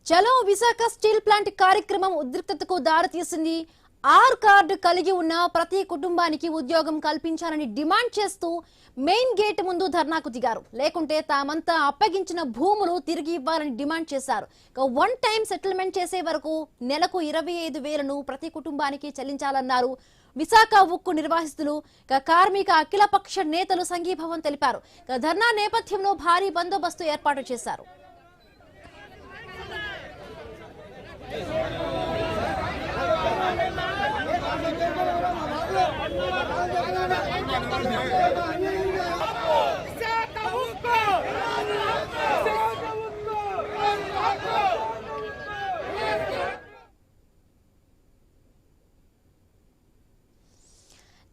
చలో Visakha steel plant కార్యక్రమం ఉద్రిక్తతకు దారితీసింది. ఆర్ కార్డు కలిగి ఉన్న ప్రతి కుటుంబానికి ఉద్యోగం కల్పించాలని డిమాండ్ చేస్తూ మెయిన్ గేట్ ముందు ధర్నాకు దిగారు. లేకుంటే తామంతా అప్పగించిన భూములు తిరిగి ఇవ్వాలని డిమాండ్ చేశారు. వన్ టైం సెటిల్మెంట్ చేసే వరకు నెలకు 25,000ను ప్రతి కుటుంబానికి చెల్లించాలన్నారు. విశాఖ ఉక్కు నిర్వాసితులు, కార్మిక అఖిలపక్ష నేతలు సంఘీభావం తెలిపారు. ధర్నా నేపథ్యంలో భారీ బందోబస్తు ఏర్పాటు చేశారు.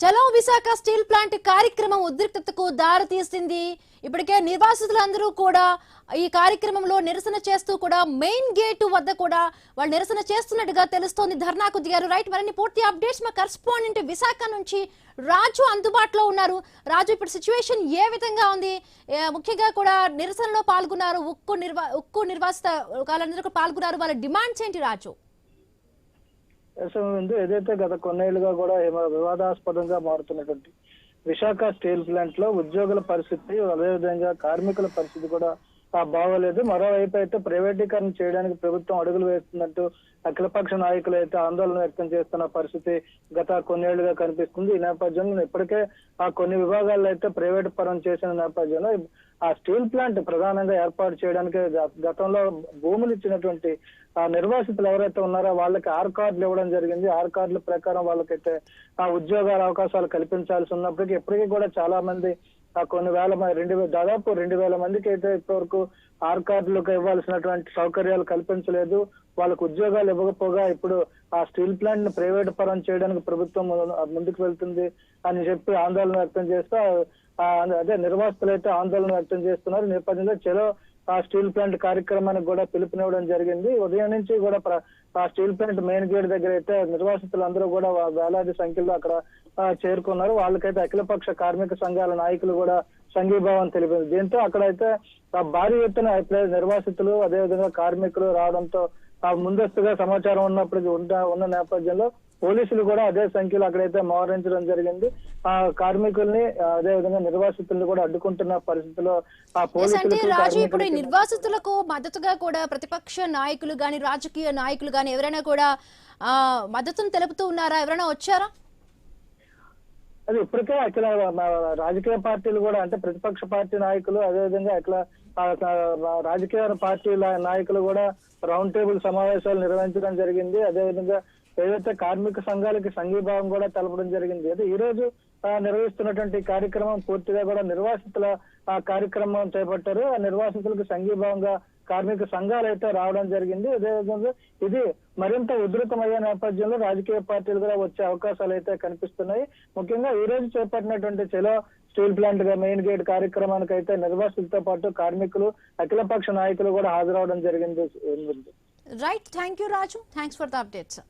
చలో విశాఖ స్టీల్ ప్లాంట్ కార్యక్రమం ఉద్రిక్తతకు దారితీసింది. ఇప్పటికే నిర్వాసితులందరూ కూడా ఈ కార్యక్రమంలో నిరసన చేస్తూ కూడా మెయిన్ గేటు వద్ద కూడా వాళ్ళు నిరసన చేస్తున్నట్టుగా తెలుస్తోంది. ధర్నాకు దిగారు. రైట్, మరిన్ని పూర్తి అప్డేట్స్ మా కరెస్పాండెంట్ విశాఖ నుంచి రాజు అందుబాటులో ఉన్నారు. రాజు, ఇప్పుడు సిచ్యువేషన్ ఏ విధంగా ఉంది? ముఖ్యంగా కూడా నిరసనలో పాల్గొన్నారు ఉక్కు నిర్వాసిత వాళ్ళందరూ పాల్గొన్నారు. వాళ్ళ డిమాండ్స్ ఏంటి రాజు? ఏదైతే గత కొన్నేళ్లుగా కూడా వివాదాస్పదంగా మారుతున్నటువంటి విశాఖ స్టీల్ ప్లాంట్ లో ఉద్యోగుల పరిస్థితి, అదేవిధంగా కార్మికుల పరిస్థితి కూడా బాగోలేదు. మరోవైపు అయితే ప్రైవేటీకరణ చేయడానికి ప్రభుత్వం అడుగులు వేస్తున్నట్టు అఖిలపక్ష నాయకులు అయితే ఆందోళన వ్యక్తం చేస్తున్న పరిస్థితి గత కొన్నేళ్లుగా కనిపిస్తుంది. ఈ నేపథ్యంలో ఇప్పటికే ఆ కొన్ని విభాగాల్లో అయితే ప్రైవేట్ పరం చేసిన నేపథ్యంలో ఆ స్టీల్ ప్లాంట్ ప్రధానంగా ఏర్పాటు చేయడానికి గతంలో భూములు ఇచ్చినటువంటి ఆ నిర్వాసితులు ఎవరైతే ఉన్నారో వాళ్ళకి ఆర్ కార్డులు ఇవ్వడం జరిగింది. ఆర్ కార్డుల ప్రకారం వాళ్ళకైతే ఆ ఉద్యోగాల అవకాశాలు కల్పించాల్సి ఉన్నప్పటికీ ఇప్పటికీ కూడా చాలా మంది కొన్ని వేల దాదాపు 2,000 మందికి అయితే ఇప్పటివరకు ఆర్ కార్డులకు ఇవ్వాల్సినటువంటి సౌకర్యాలు కల్పించలేదు. వాళ్ళకు ఉద్యోగాలు ఇవ్వకపోగా ఇప్పుడు ఆ స్టీల్ ప్లాంట్ ని ప్రైవేట్ పరం చేయడానికి ప్రభుత్వం ముందుకు వెళ్తుంది అని చెప్పి ఆందోళన వ్యక్తం చేస్తూ అదే నిర్వాసితులు అయితే ఆందోళన వ్యక్తం చేస్తున్నారు. ఈ నేపథ్యంలో చలో ఆ స్టీల్ ప్లాంట్ కార్యక్రమానికి కూడా పిలుపునివ్వడం జరిగింది. ఉదయం నుంచి కూడా ఆ స్టీల్ ప్లాంట్ మెయిన్ గేట్ దగ్గర అయితే నిర్వాసితులు అందరూ కూడా వేలాది సంఖ్యలో అక్కడ చేరుకున్నారు. వాళ్ళకైతే అఖిలపక్ష కార్మిక సంఘాల నాయకులు కూడా సంఘీభావం తెలిపింది. దీంతో అక్కడైతే భారీ ఎత్తున నిర్వాసితులు అదేవిధంగా కార్మికులు రావడంతో ముందస్తుగా సమాచారం ఉన్నప్పటికీ ఉన్న నేపథ్యంలో పోలీసులు కూడా అదే సంఖ్యలో అక్కడైతే మోహరించడం జరిగింది. ఆ కార్మికుల్ని అదేవిధంగా నిర్వాసితుల్ని కూడా అడ్డుకుంటున్న పరిస్థితిలో ఆ పోలీసులు ఇప్పుడు నిర్వాసితులకు మద్దతుగా కూడా ప్రతిపక్ష నాయకులు గాని రాజకీయ నాయకులు గాని ఎవరైనా కూడా మద్దతును తెలుపుతూ ఉన్నారా? ఎవరైనా వచ్చారా? అది ఇప్పటికే అఖిల రాజకీయ పార్టీలు కూడా అంటే ప్రతిపక్ష పార్టీ నాయకులు అదేవిధంగా అఖిల రాజకీయ పార్టీల నాయకులు కూడా రౌండ్ టేబుల్ సమావేశాలు నిర్వహించడం జరిగింది. అదేవిధంగా ఏదైతే కార్మిక సంఘాలకి సంఘీభావం కూడా తెలపడం జరిగింది. అయితే ఈ రోజు నిర్వహిస్తున్నటువంటి కార్యక్రమం పూర్తిగా కూడా నిర్వాసితుల కార్యక్రమం చేపట్టారు. ఆ నిర్వాసితులకు సంఘీభావంగా కార్మిక సంఘాలు అయితే రావడం జరిగింది. అదేవిధంగా ఇది మరింత ఉధృతమయ్యే నేపథ్యంలో రాజకీయ పార్టీలు కూడా వచ్చే అవకాశాలు అయితే కనిపిస్తున్నాయి. ముఖ్యంగా ఈ రోజు చేపట్టినటువంటి చలో స్టీల్ ప్లాంట్ మెయిన్ గేట్ కార్యక్రమానికి అయితే నిర్వాసితులతో పాటు కార్మికులు అఖిలపక్ష నాయకులు కూడా హాజరవడం జరిగింది. Right, thank you Raju, thanks for the updates.